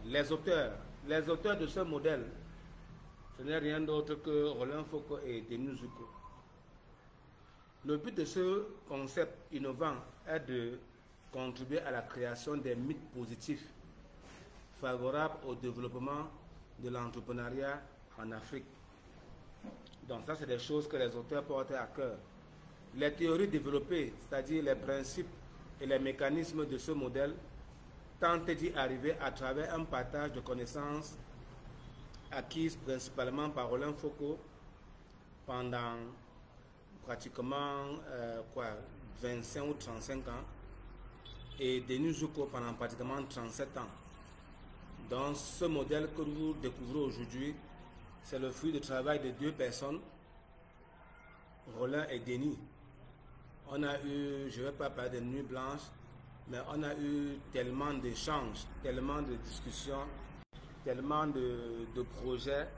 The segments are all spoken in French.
Les auteurs de ce modèle, ce n'est rien d'autre que Roland Foucault et Denis Zuko. Le but de ce concept innovant est de contribuer à la création des mythes positifs favorables au développement de l'entrepreneuriat en Afrique. Donc ça, c'est des choses que les auteurs portent à cœur. Les théories développées, c'est-à-dire les principes et les mécanismes de ce modèle, tentent d'y arriver à travers un partage de connaissances acquises principalement par Roland Foucault pendant pratiquement 25 ou 35 ans et Denis Zuko pendant pratiquement 37 ans. Donc ce modèle que vous découvrez aujourd'hui, c'est le fruit du travail de deux personnes, Roland et Denis. On a eu, je ne vais pas parler de nuit blanche, mais on a eu tellement d'échanges, tellement de discussions, tellement de projets.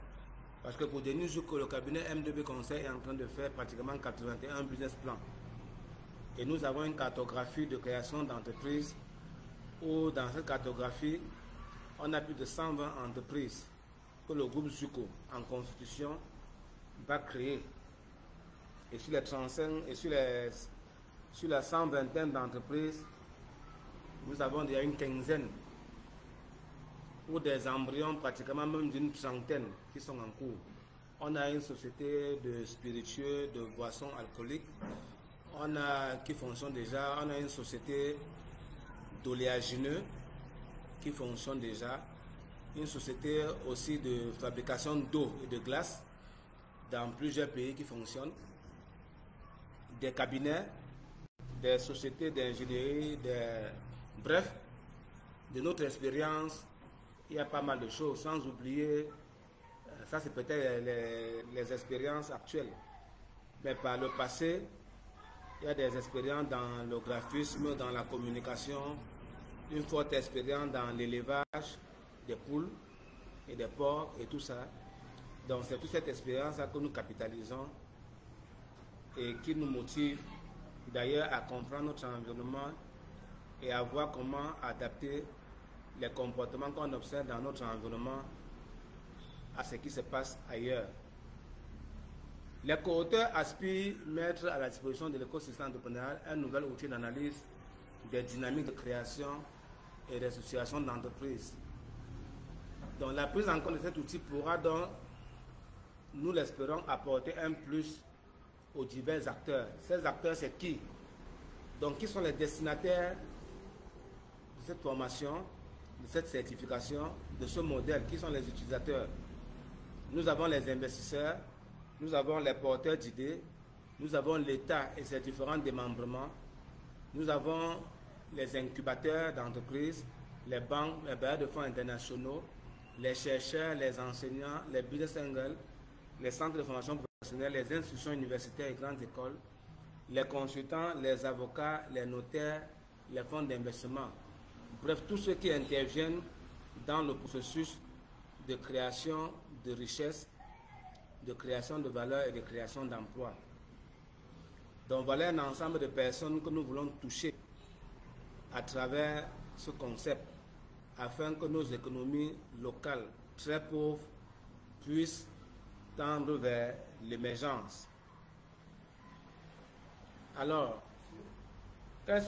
Parce que pour Denis Zuko, le cabinet M2B Conseil est en train de faire pratiquement 81 business plans. Et nous avons une cartographie de création d'entreprises où dans cette cartographie, on a plus de 120 entreprises que le groupe Zuko en constitution va créer. Et sur les 35 et sur la 120 d'entreprises, nous avons déjà une quinzaine ou des embryons pratiquement même d'une trentaine qui sont en cours. On a une société de spiritueux, de boissons alcooliques, qui fonctionne déjà. On a une société d'oléagineux qui fonctionne déjà. Une société aussi de fabrication d'eau et de glace dans plusieurs pays qui fonctionnent. Des cabinets, des sociétés d'ingénierie, bref, de notre expérience, il y a pas mal de choses, sans oublier, ça c'est peut-être les expériences actuelles. Mais par le passé, il y a des expériences dans le graphisme, dans la communication, une forte expérience dans l'élevage des poules et des porcs et tout ça. Donc c'est toute cette expérience-là que nous capitalisons et qui nous motive d'ailleurs à comprendre notre environnement et à voir comment adapter les comportements qu'on observe dans notre environnement à ce qui se passe ailleurs. Les co-auteurs aspirent à mettre à la disposition de l'écosystème entrepreneurial un nouvel outil d'analyse des dynamiques de création et des situations d'entreprise. Donc la prise en compte de cet outil pourra donc, nous l'espérons, apporter un plus aux divers acteurs. Ces acteurs, c'est qui? Donc qui sont les destinataires de cette formation, de cette certification, de ce modèle? Qui sont les utilisateurs? Nous avons les investisseurs, nous avons les porteurs d'idées, nous avons l'État et ses différents démembrements, nous avons les incubateurs d'entreprises, les banques, les bailleurs de fonds internationaux, les chercheurs, les enseignants, les business angels, les centres de formation professionnelle, les institutions universitaires et grandes écoles, les consultants, les avocats, les notaires, les fonds d'investissement. Bref, tous ceux qui interviennent dans le processus de création de richesses, de création de valeur et de création d'emplois. Donc voilà un ensemble de personnes que nous voulons toucher à travers ce concept afin que nos économies locales très pauvres puissent tendre vers l'émergence. Alors, quels sont